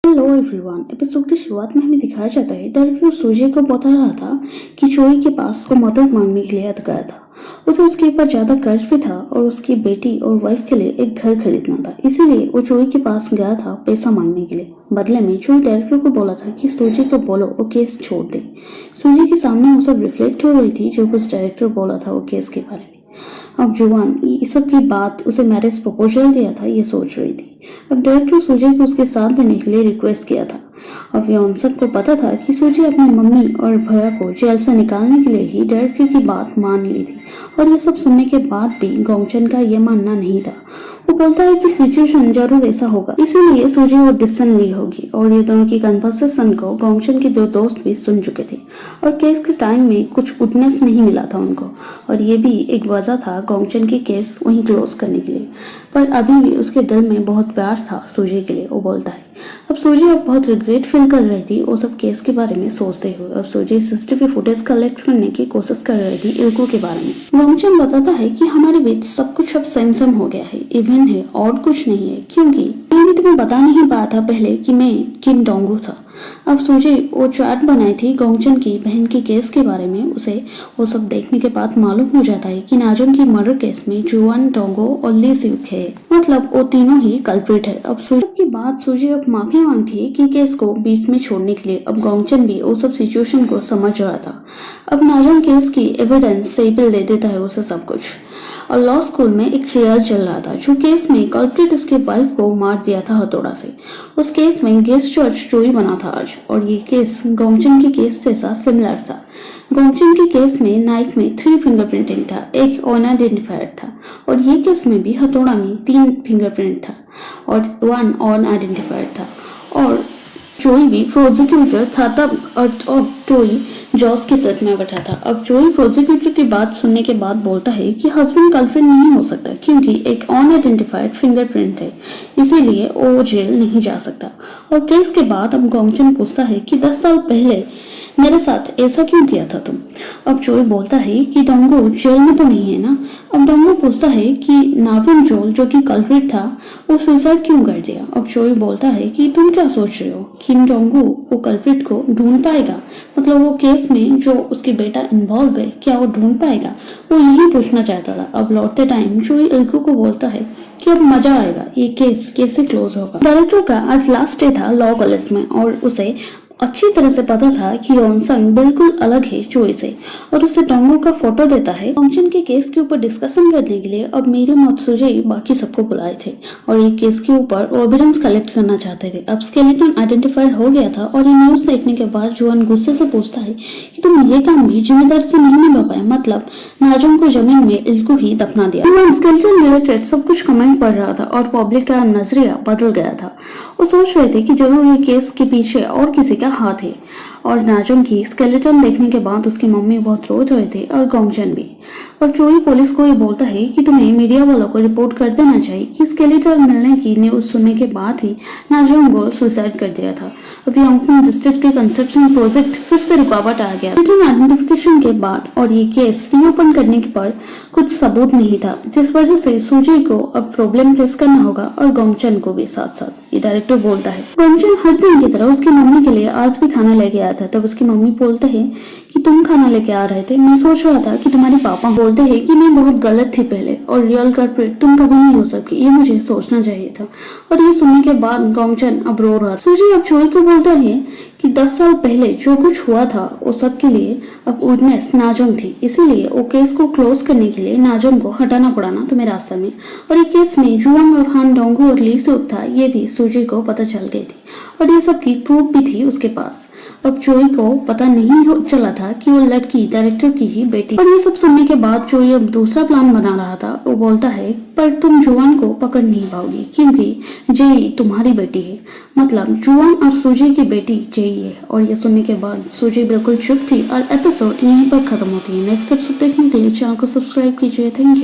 Hello everyone. Episode की शुरुआत में हमें दिखाया जाता है डायरेक्टर सूर्य को बता रहा था कि चोई के पास को मदद मांगने के लिए गया था। उसे उसके ऊपर ज्यादा कर्ज भी था और उसकी बेटी और वाइफ के लिए एक घर खरीदना था, इसीलिए वो चोई के पास गया था पैसा मांगने के लिए। बदले में चोई डायरेक्टर को बोला था कि सूर्य को बोलो वो केस छोड़ दे। सूर्य के सामने वो सब रिफ्लेक्ट हो रही थी जो कुछ डायरेक्टर बोला था वो केस के बारे में। अब जुवान ये सब की बात उसे मैरिज प्रपोजल दिया था ये सोच रही थी। अब डायरेक्टर सूर्य को उसके साथ देने के लिए रिक्वेस्ट किया था। अब योनसक को पता था कि सूर्य अपनी मम्मी और भैया को जेल से निकालने के लिए ही डायरेक्टर की बात मान ली थी, और ये सब सुनने के बाद भी गोंगचन का ये मानना नहीं था। वो बोलता है कि सिचुएशन जरूर ऐसा होगा, इसीलिए सूर्य वो डिसीजन ली होगी। और ये दोनों की कन्वर्सेशन को गोंगचन के दो दोस्त भी सुन चुके थे, और केस के टाइम में कुछ विटनेस नहीं मिला था उनको, और ये भी एक वजह था गोंगचन की केस वहीं क्लोज करने के लिए। पर अभी भी उसके दिल में बहुत प्यार था सूर्य के लिए, वो बोलता है। अब सूर्य अब बहुत रिग्रेट फील कर रही थी वो सब केस के बारे में सोचते हुए। अब सूर्य सीसीटीवी फुटेज कलेक्ट करने की कोशिश कर रही थी इल्को के बारे में। गोंगचन बताता है कि हमारे बीच सब कुछ अब सेम हो गया है, इवन है और कुछ नहीं है, क्योंकि मैं तुम्हें बता नहीं पाया था पहले कि मैं किम डोंगू था। अब सूर्य वो चैट बनाई थी गोंगचन की बहन के केस के बारे में। उसे वो सब देखने के बाद मालूम हो जाता है कि नाजोंग की मर्डर केस में जुआन डोंगो और ली सियुक है, मतलब वो तीनों ही कल्प्रिट है। अब सूर्य के बाद सूर्य अब माफी मांगती है कि केस को बीच में छोड़ने के लिए। अब गोंगचन भी वो सब सिचुएशन को समझ रहा था। अब नाजोंग केस की एविडेंस सेबल दे देता है उसे सब कुछ। और लॉ स्कूल में एक ट्रायल चल रहा था जो केस में कल्प्रिट उसके वाइफ को मार दिया था हथौड़ा से। उस केस में गेस्ट जज चोरी बना था आज, और ये केस गोंगचन के केस जैसा सिमिलर था। गोंगचन के केस में नाइफ में 3 फिंगरप्रिंटिंग था, एक अनआइडेंटिफाइड था, और ये केस में भी हथौड़ा में 3 फिंगरप्रिंट था और 1 अनआइडेंटिफाइड था। और चोई भी प्रोसिक्यूटर था तब, और चोई जॉस के साथ में बैठा था। अब चोई प्रोसिक्यूटर की बात सुनने के बाद बोलता है कि हस्बैंड गर्लफ्रेंड नहीं हो सकता, क्योंकि एक अनआइडेंटिफाइड फिंगरप्रिंट है, इसीलिए वो जेल नहीं जा सकता। और केस के बाद अब गोंगचन पूछता है कि 10 साल पहले मेरे साथ ऐसा क्यों किया था तुम। अब चोई बोलता है कि डोंगो जेल में तो नहीं है ना। अब डोंगो पूछता है कि नाविन जोल जो कि कल्प्रिट था वो सुसाइड क्यों कर दिया। अब चोई बोलता है कि तुम क्या सोच रहे हो कि डोंगो वो कल्प्रिट को ढूंढ पाएगा, मतलब वो केस में जो उसके बेटा इन्वॉल्व है क्या वो ढूंढ पाएगा, वो यही पूछना चाहता था। अब लौटते टाइम चोई इल्को को बोलता है कि अब मजा आएगा, ये केस कैसे क्लोज होगा। डायरेक्टर का आज लास्ट डे था लॉ कॉलेज में, और उसे अच्छी तरह से पता था कि योनसंग बिल्कुल अलग है चोई से, और उसे डोंगो का फोटो देता है। गोंगचन के केस के ऊपर डिस्कशन करने के लिए अब मेरे मात्सुजे बाकी सबको बुलाए थे, और ये केस के ऊपर एविडेंस कलेक्ट करना चाहते थे। अब स्केलेटन आइडेंटिफाइड हो गया था, और ये न्यूज देखने के बाद जुआन गुस्से से पूछता है कि तुम ये काम भी जिम्मेदार से नहीं निभा पाए, मतलब नाजोंग को जमीन में इल्को ही दफना दिया। स्केलेटन रिलेटेड सब कुछ कमेंट पढ़ रहा था, और पब्लिक का नजरिया बदल गया था। वो सोच रहे थे कि जरूर ये केस के पीछे और किसी का हाथ है। और नाजोंग की स्केलेटन देखने के बाद उसकी मम्मी बहुत रो रहे थे, और गोंगचन भी। और चोई पुलिस को ये बोलता है कि तुम्हें मीडिया वालों को रिपोर्ट कर देना चाहिए कि स्केलेटन मिलने की न्यूज सुनने के बाद ही नाजोंग को सुसाइड कर दिया था। अभी योंगपुंग डिस्ट्रिक्ट के कंस्ट्रक्शन प्रोजेक्ट फिर से रुकावट आ गया आइडेंटिफिकेशन के बाद, और ये केस रीओपन करने पर कुछ सबूत नहीं था, जिस वजह से सूजी को अब प्रॉब्लम फेस करना होगा, और गोंगचन को भी साथ साथ। ये डायरेक्टर बोलता है। गोंगचन हर दिन की तरह उसकी मम्मी के लिए आज भी खाना लेके आया था। तब उसकी मम्मी बोलते हैं कि तुम खाना लेके आ रहे थे, मैं सोच रहा था कि तुम्हारे पापा। बोलते हैं कि मैं बहुत गलत थी पहले, और रियल कल्प्रिट तुम कभी नहीं हो सकती, ये मुझे सोचना चाहिए था। और ये सुनने के बाद गोंगचन अब रो रहा। सूजी अब चोई को बोलता है कि 10 साल पहले जो कुछ हुआ था वो सब के लिए अब विटनेस नाजोंग थी, इसीलिए वो केस को क्लोज करने के लिए नाजोंग को हटाना पड़ा ना तुम्हें रास्ते में। और ये केस में जुआंग और हान डोंगू और ली सियुक था, ये भी सूजी को पता चल गई थी, और ये सब की प्रूफ भी थी उसके पास। अब चोई को पता नहीं चला था कि वो लड़की डायरेक्टर की ही बेटी। और ये सब सुनने के बाद चोई अब दूसरा प्लान बना रहा था। वो बोलता है पर तुम जुआन को पकड़ नहीं पाओगी, क्योंकि जेई तुम्हारी बेटी है, मतलब जुआन और सूजी की बेटी जेई है। और ये सुनने के बाद सूजी बिल्कुल चुप थी, और एपिसोड यहीं पर खत्म होती है। नेक्स्ट एपिसोड देखने के लिए चैनल को सब्सक्राइब कीजिए। Thank you.